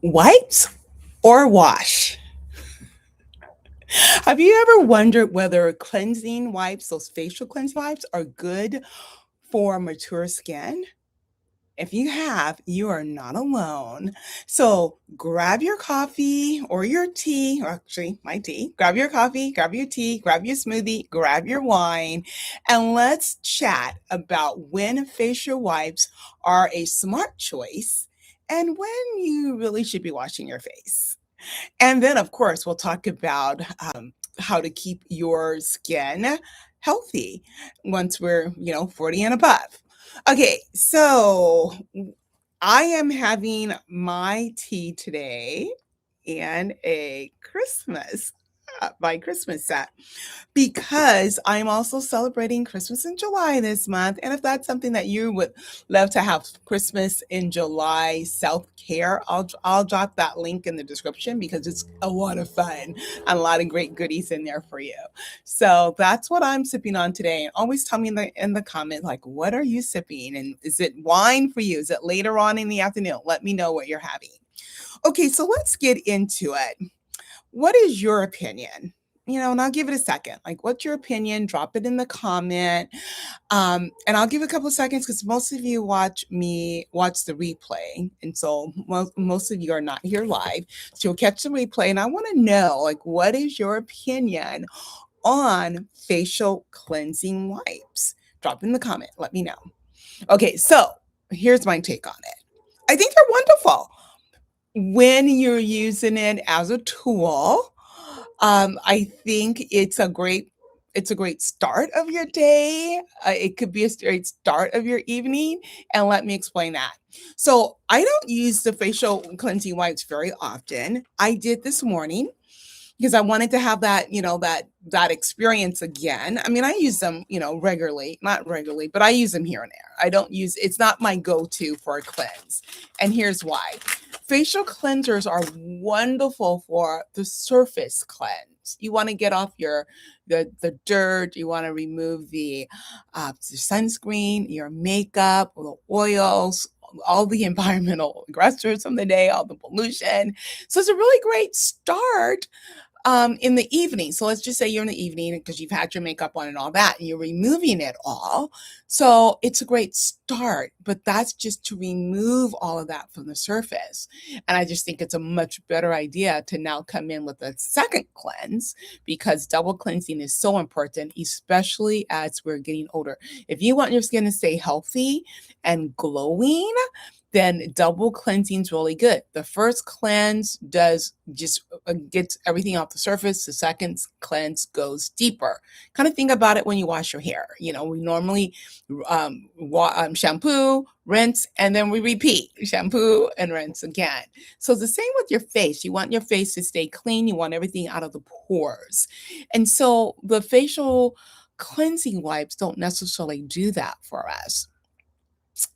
Wipes or wash? Have you ever wondered whether cleansing wipes, those facial cleansing wipes, are good for mature skin? If you have, you are not alone. So grab your coffee or your tea, or actually my tea. Grab your coffee, grab your tea, grab your smoothie, grab your wine, and let's chat about when facial wipes are a smart choice and when you really should be washing your face. And then, of course, we'll talk about how to keep your skin healthy once we're, 40 and above. Okay, so I am having my tea today and a my Christmas set because I'm also celebrating Christmas in July this month. And if that's something that you would love to have Christmas in July self care, I'll drop that link in the description because it's a lot of fun and a lot of great goodies in there for you. So that's what I'm sipping on today. And always tell me in the comment, like, what are you sipping? And is it wine for you? Is it later on in the afternoon? Let me know what you're having. Okay, so let's get into it. What is your opinion? And I'll give it a second. Like, what's your opinion? Drop it in the comment. And I'll give it a couple of seconds because most of you watch the replay. And so most of you are not here live. So you'll catch the replay. And I want to know, like, what is your opinion on facial cleansing wipes? Drop in the comment. Let me know. Okay, so here's my take on it. I think they're wonderful when you're using it as a tool. I think it's a great start of your day. It could be a great start of your evening, and let me explain that. So I don't use the facial cleansing wipes very often. I did this morning because I wanted to have that experience again. I mean, I use them, regularly, not regularly, but I use them here and there. I don't use it's not my go-to for a cleanse. And here's why. Facial cleansers are wonderful for the surface cleanse. You want to get off the dirt, you want to remove the sunscreen, your makeup, the oils, all the environmental aggressors from the day, all the pollution. So it's a really great start in the evening. So let's just say you're in the evening because you've had your makeup on and all that, and you're removing it all. So it's a great start, but that's just to remove all of that from the surface. And I just think it's a much better idea to now come in with a second cleanse because double cleansing is so important, especially as we're getting older. If you want your skin to stay healthy and glowing, then double cleansing is really good. The first cleanse does just gets everything off the surface. The second cleanse goes deeper. Kind of think about it when you wash your hair. We normally shampoo, rinse, and then we repeat. Shampoo and rinse again. So it's the same with your face. You want your face to stay clean. You want everything out of the pores. And so the facial cleansing wipes don't necessarily do that for us.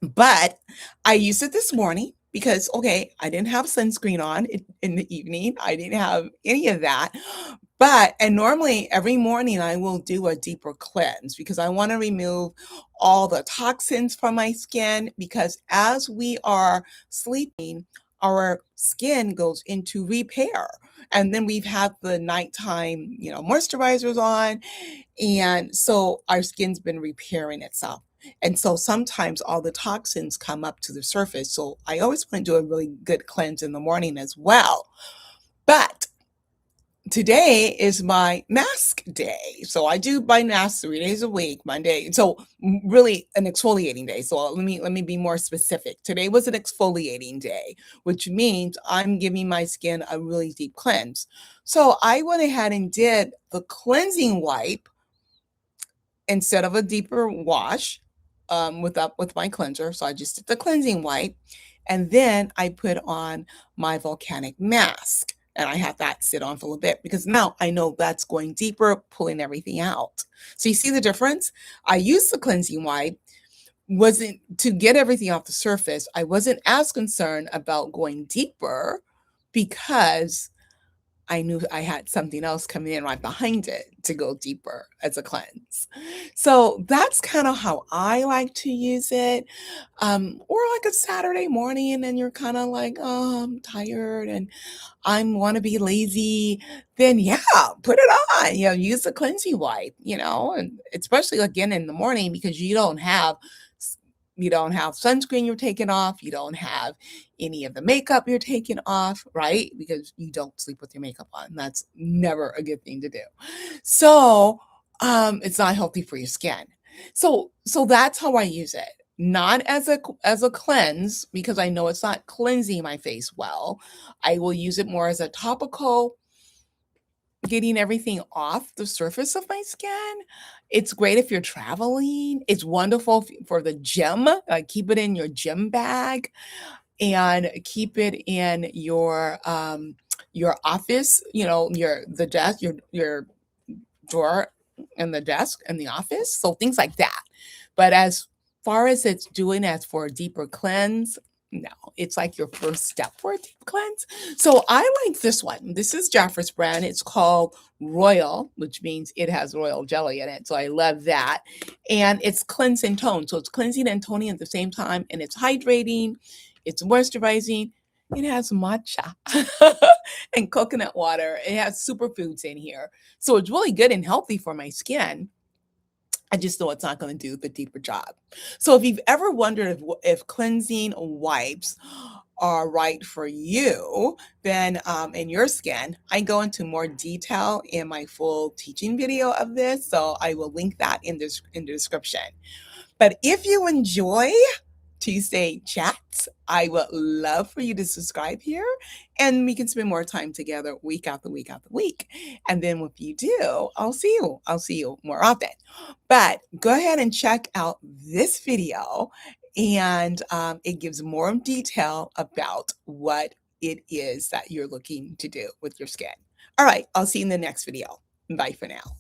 But I used it this morning because, okay, I didn't have sunscreen on in the evening. I didn't have any of that. And normally every morning I will do a deeper cleanse because I want to remove all the toxins from my skin because as we are sleeping, our skin goes into repair. And then we've had the nighttime, moisturizers on. And so our skin's been repairing itself. And so sometimes all the toxins come up to the surface. So I always want to do a really good cleanse in the morning as well. But today is my mask day. So I do my mask 3 days a week, Monday. So really an exfoliating day. So let me be more specific. Today was an exfoliating day, which means I'm giving my skin a really deep cleanse. So I went ahead and did the cleansing wipe instead of a deeper wash with my cleanser. So I just did the cleansing wipe, and then I put on my volcanic mask, and I have that sit on for a little bit because now I know that's going deeper, pulling everything out. So you see the difference? I used the cleansing wipe wasn't to get everything off the surface. I wasn't as concerned about going deeper because I knew I had something else coming in right behind it to go deeper as a cleanse. So that's kind of how I like to use it. Or like a Saturday morning and you're kind of like, oh, I'm tired and I want to be lazy, then yeah, put it on. Use the cleansing wipe, and especially again in the morning because you don't have sunscreen you're taking off, you don't have any of the makeup you're taking off, right? Because you don't sleep with your makeup on. That's never a good thing to do. So, it's not healthy for your skin. So that's how I use it. Not as a cleanse because I know it's not cleansing my face well. I will use it more as a topical, getting everything off the surface of my skin. It's great if you're traveling. It's wonderful for the gym. Keep it in your gym bag and keep it in your office, the desk, your drawer in the desk in the office. So things like that. But as far as it's doing as for a deeper cleanse, no, it's like your first step for a deep cleanse. So I like this one. This is Jeffress brand. It's called Royal, which means it has royal jelly in it. So I love that. And it's cleanse and tone. So it's cleansing and toning at the same time. And it's hydrating, it's moisturizing. It has matcha and coconut water. It has superfoods in here. So it's really good and healthy for my skin. I just know it's not going to do the deeper job. So if you've ever wondered if cleansing wipes are right for you, then in your skin, I go into more detail in my full teaching video of this. So I will link that in the description. But if you enjoy Tuesday chats, I would love for you to subscribe here and we can spend more time together week after week after week. And then if you do, I'll see you. I'll see you more often. But go ahead and check out this video and it gives more detail about what it is that you're looking to do with your skin. All right, I'll see you in the next video. Bye for now.